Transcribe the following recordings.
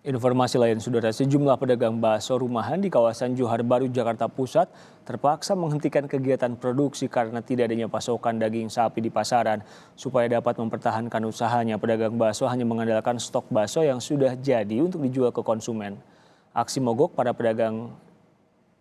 Informasi lain, saudara, sejumlah pedagang bakso rumahan di kawasan Johar Baru, Jakarta Pusat terpaksa menghentikan kegiatan produksi karena tidak adanya pasokan daging sapi di pasaran. Supaya dapat mempertahankan usahanya, pedagang bakso hanya mengandalkan stok bakso yang sudah jadi untuk dijual ke konsumen. Aksi mogok para pedagang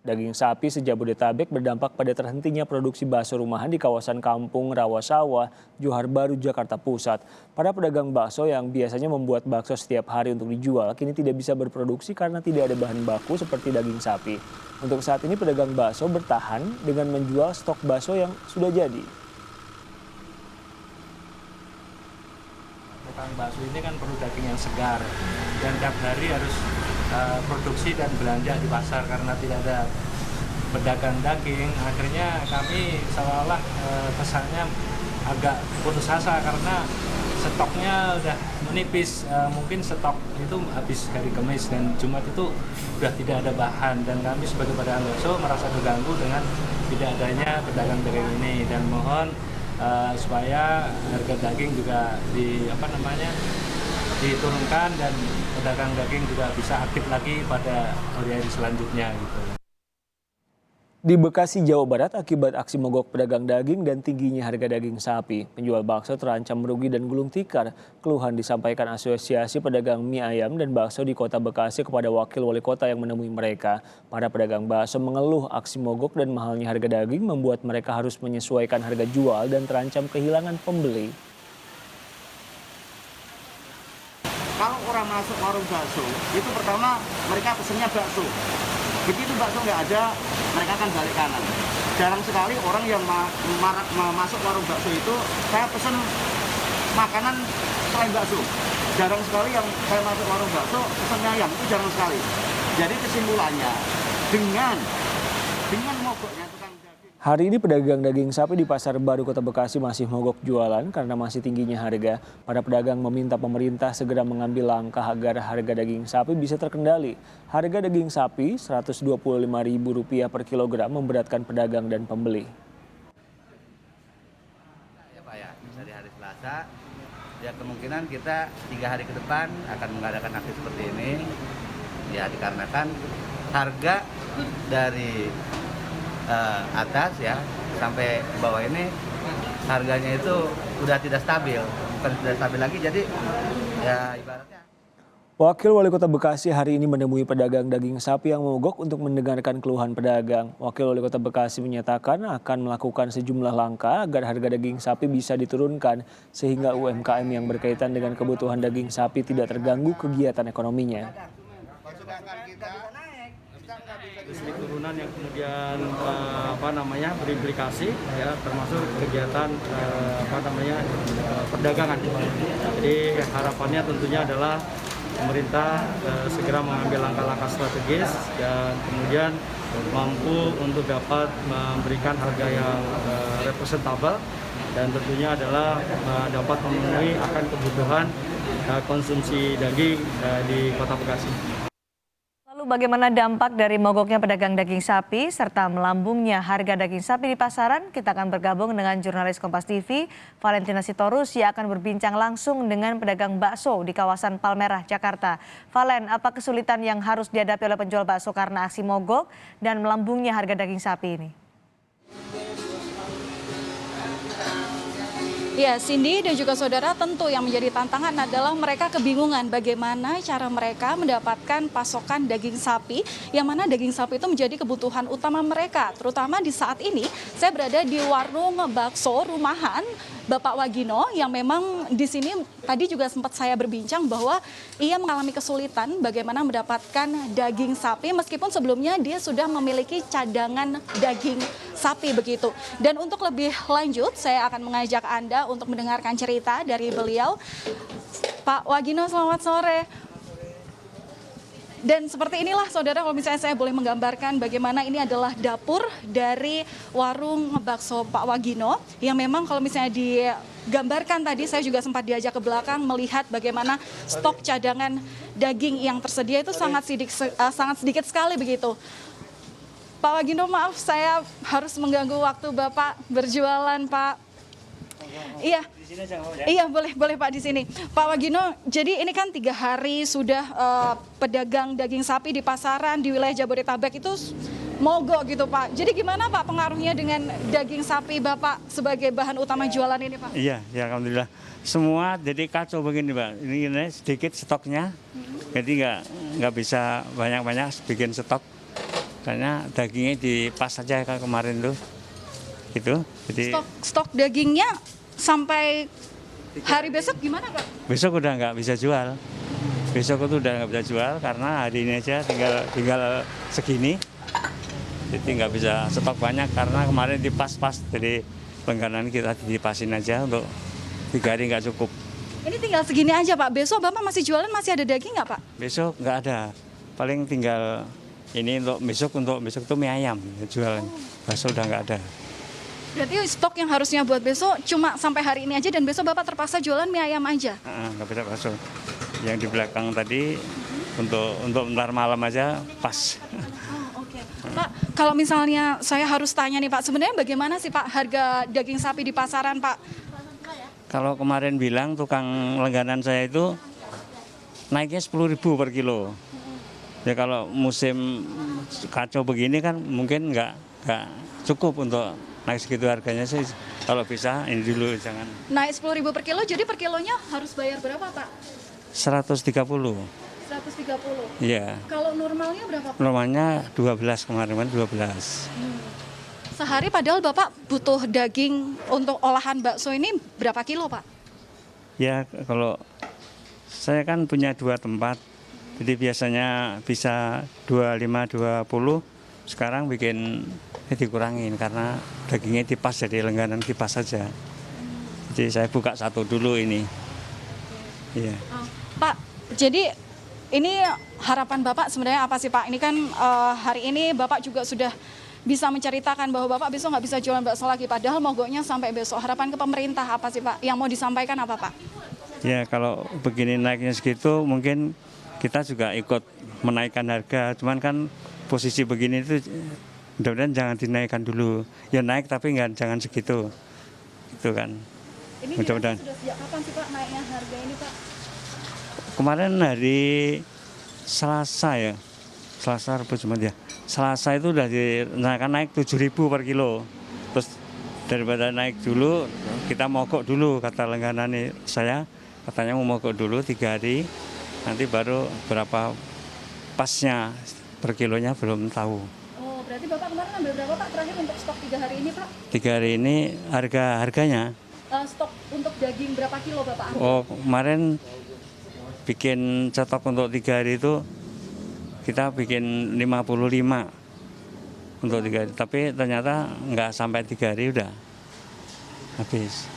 daging sapi se-Jabodetabek berdampak pada terhentinya produksi bakso rumahan di kawasan Kampung Rawasawa, Johar Baru, Jakarta Pusat. Para pedagang bakso yang biasanya membuat bakso setiap hari untuk dijual kini tidak bisa berproduksi karena tidak ada bahan baku seperti daging sapi. Untuk saat ini pedagang bakso bertahan dengan menjual stok bakso yang sudah jadi. Tukang bakso ini kan perlu daging yang segar dan tiap hari harus produksi dan belanja di pasar karena tidak ada pedagang daging. Akhirnya kami seolah-olah kesannya agak putus asa karena stoknya udah menipis. Mungkin stok itu habis hari Kamis dan Jumat itu udah tidak ada bahan, dan kami sebagai pedagang bakso merasa terganggu dengan tidak adanya pedagang daging ini, dan mohon supaya harga daging juga diturunkan dan pedagang daging juga bisa aktif lagi pada hari-hari selanjutnya gitu. Di Bekasi, Jawa Barat, akibat aksi mogok pedagang daging dan tingginya harga daging sapi, penjual bakso terancam merugi dan gulung tikar. Keluhan disampaikan Asosiasi Pedagang Mie Ayam dan Bakso di Kota Bekasi kepada Wakil Wali Kota yang menemui mereka. Para pedagang bakso mengeluh aksi mogok dan mahalnya harga daging membuat mereka harus menyesuaikan harga jual dan terancam kehilangan pembeli. Kalau orang masuk warung bakso, itu pertama mereka pesennya bakso. Begitu bakso nggak ada, mereka akan balik kanan. Jarang sekali orang yang masuk warung bakso itu, saya pesen makanan selain bakso. Jarang sekali yang saya masuk warung bakso, pesennya ayam, itu jarang sekali. Jadi kesimpulannya, dengan mogoknya tukang daging. Hari ini pedagang daging sapi di Pasar Baru Kota Bekasi masih mogok jualan karena masih tingginya harga. Para pedagang meminta pemerintah segera mengambil langkah agar harga daging sapi bisa terkendali. Harga daging sapi Rp125.000 per kilogram memberatkan pedagang dan pembeli. Ya Pak ya, dari hari Selasa, ya kemungkinan kita 3 hari ke depan akan mengadakan aksi seperti ini. Ya dikarenakan harga dari atas ya sampai bawah ini harganya itu udah tidak stabil, bukan tidak stabil lagi, jadi ya ibaratnya. Wakil Wali Kota Bekasi hari ini menemui pedagang daging sapi yang mogok untuk mendengarkan keluhan pedagang. Wakil Wali Kota Bekasi menyatakan akan melakukan sejumlah langkah agar harga daging sapi bisa diturunkan sehingga UMKM yang berkaitan dengan kebutuhan daging sapi tidak terganggu kegiatan ekonominya. Turunan yang kemudian berimplikasi ya, termasuk kegiatan perdagangan. Jadi harapannya tentunya adalah pemerintah segera mengambil langkah-langkah strategis dan kemudian mampu untuk dapat memberikan harga yang representabel dan tentunya adalah dapat memenuhi akan kebutuhan konsumsi daging di Kota Bekasi. Lalu bagaimana dampak dari mogoknya pedagang daging sapi serta melambungnya harga daging sapi di pasaran? Kita akan bergabung dengan jurnalis Kompas TV, Valentina Sitorus, yang akan berbincang langsung dengan pedagang bakso di kawasan Palmerah, Jakarta. Valen, apa kesulitan yang harus dihadapi oleh penjual bakso karena aksi mogok dan melambungnya harga daging sapi ini? Ya, Cindy dan juga saudara, tentu yang menjadi tantangan adalah mereka kebingungan bagaimana cara mereka mendapatkan pasokan daging sapi, yang mana daging sapi itu menjadi kebutuhan utama mereka. Terutama di saat ini, saya berada di warung bakso rumahan Bapak Wagino, yang memang di sini tadi juga sempat saya berbincang bahwa ia mengalami kesulitan bagaimana mendapatkan daging sapi meskipun sebelumnya dia sudah memiliki cadangan daging sapi begitu. Dan untuk lebih lanjut, saya akan mengajak Anda untuk mendengarkan cerita dari beliau. Pak Wagino, selamat sore. Dan seperti inilah saudara, kalau misalnya saya boleh menggambarkan bagaimana ini adalah dapur dari warung bakso Pak Wagino, yang memang kalau misalnya digambarkan tadi saya juga sempat diajak ke belakang melihat bagaimana stok cadangan daging yang tersedia itu sangat sedikit sekali begitu. Pak Wagino, maaf saya harus mengganggu waktu Bapak berjualan, Pak. Iya. Iya, boleh Pak di sini. Pak Wagino, jadi ini kan 3 hari sudah pedagang daging sapi di pasaran di wilayah Jabodetabek itu mogok gitu Pak. Jadi gimana Pak pengaruhnya dengan daging sapi Bapak sebagai bahan utama jualan ini Pak? Iya, ya alhamdulillah. Semua jadi kacau begini Pak. Ini sedikit stoknya, jadi nggak bisa banyak-banyak bikin stok. Karena dagingnya dipas saja kayak kemarin tuh, gitu. Jadi Stok dagingnya sampai hari besok gimana Pak? besok udah nggak bisa jual. Besok itu udah nggak bisa jual karena hari ini aja tinggal segini. Jadi nggak bisa stok banyak karena kemarin dipas-pas, jadi langganan kita dipasin aja untuk 3 hari nggak cukup. Ini tinggal segini aja Pak, besok Bapak masih jualan, masih ada daging nggak Pak? Besok nggak ada, paling tinggal ini untuk besok tuh mie ayam jualan, bakso udah nggak ada. Berarti stok yang harusnya buat besok cuma sampai hari ini aja dan besok Bapak terpaksa jualan mie ayam aja? Nggak bisa bakso. Yang di belakang tadi untuk ntar malam aja pas. Oke. Pak, kalau misalnya saya harus tanya nih Pak, sebenarnya bagaimana sih Pak harga daging sapi di pasaran Pak? Kalau kemarin bilang tukang langganan saya itu naiknya 10.000 per kilo. Ya kalau musim kacau begini kan mungkin nggak cukup untuk naik segitu harganya sih. Kalau bisa ini dulu jangan. Naik 10.000 per kilo, jadi per kilonya harus bayar berapa Pak? 130. 130. Iya. Kalau normalnya berapa Pak? Normalnya 12 kemarin kan 12. Sehari padahal Bapak butuh daging untuk olahan bakso ini berapa kilo Pak? Ya kalau saya kan punya 2 tempat. Jadi biasanya bisa 25-20. Sekarang bikin dikurangin karena dagingnya dipas jadi langganan kipas saja. Jadi saya buka 1 dulu ini. Iya. Pak, jadi ini harapan Bapak sebenarnya apa sih Pak? Ini kan hari ini Bapak juga sudah bisa menceritakan bahwa Bapak besok nggak bisa jualan bakso lagi. Padahal mogoknya sampai besok. Harapan ke pemerintah apa sih Pak? Yang mau disampaikan apa Pak? Ya kalau begini naiknya segitu mungkin kita juga ikut menaikkan harga. Cuman kan posisi begini itu mudah-mudahan jangan dinaikkan dulu. Ya naik tapi jangan segitu. Gitu kan. Ini Mudah-mudahan. sudah sejak kapan sih Pak naiknya harga ini Pak? Kemarin hari Selasa ya, Selasa Rabu Jumat ya. Selasa itu udah dinaikkan naik 7.000 per kilo. Terus daripada naik dulu, kita mogok dulu kata langganan saya. Katanya mau mogok dulu 3 hari, nanti baru berapa pasnya per kilonya belum tahu. Oh, berarti Bapak kemarin ambil berapa Pak terakhir untuk stok 3 hari ini Pak? 3 hari ini harganya. Stok untuk daging berapa kilo Bapak ambil? Oh kemarin bikin cetok untuk 3 hari itu kita bikin 55 untuk 3 hari. Tapi ternyata nggak sampai 3 hari udah habis.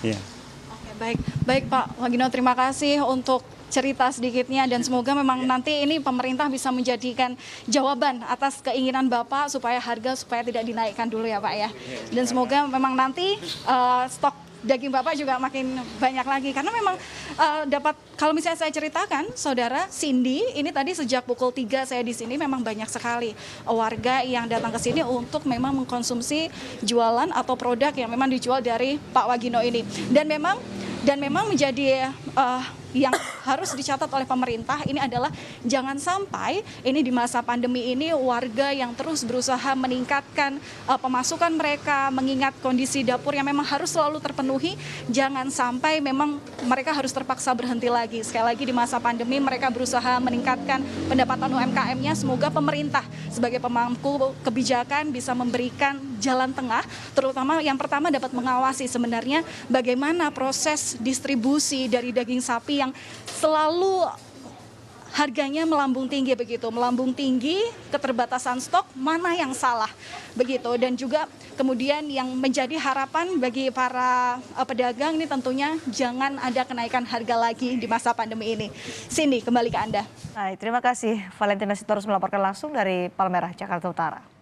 Iya. Oke, baik Pak Wagino, terima kasih untuk cerita sedikitnya dan semoga memang nanti ini pemerintah bisa menjadikan jawaban atas keinginan Bapak supaya tidak dinaikkan dulu ya Pak ya. Dan semoga memang nanti stok daging Bapak juga makin banyak lagi karena memang kalau misalnya saya ceritakan saudara Cindy ini tadi sejak pukul 3 saya di sini memang banyak sekali warga yang datang ke sini untuk memang mengkonsumsi jualan atau produk yang memang dijual dari Pak Wagino ini dan memang menjadi yang harus dicatat oleh pemerintah ini adalah jangan sampai ini di masa pandemi ini warga yang terus berusaha meningkatkan pemasukan mereka mengingat kondisi dapur yang memang harus selalu terpenuhi, jangan sampai memang mereka harus terpaksa berhenti lagi. Sekali lagi di masa pandemi mereka berusaha meningkatkan pendapatan UMKM-nya, semoga pemerintah sebagai pemangku kebijakan bisa memberikan jalan tengah, terutama yang pertama dapat mengawasi sebenarnya bagaimana proses distribusi dari daging sapi yang selalu harganya melambung tinggi begitu, melambung tinggi, keterbatasan stok, mana yang salah begitu dan juga kemudian yang menjadi harapan bagi para pedagang ini tentunya jangan ada kenaikan harga lagi di masa pandemi ini. Cindy, kembali ke Anda. Baik, terima kasih Valentina Sitorus melaporkan langsung dari Palmerah, Jakarta Utara.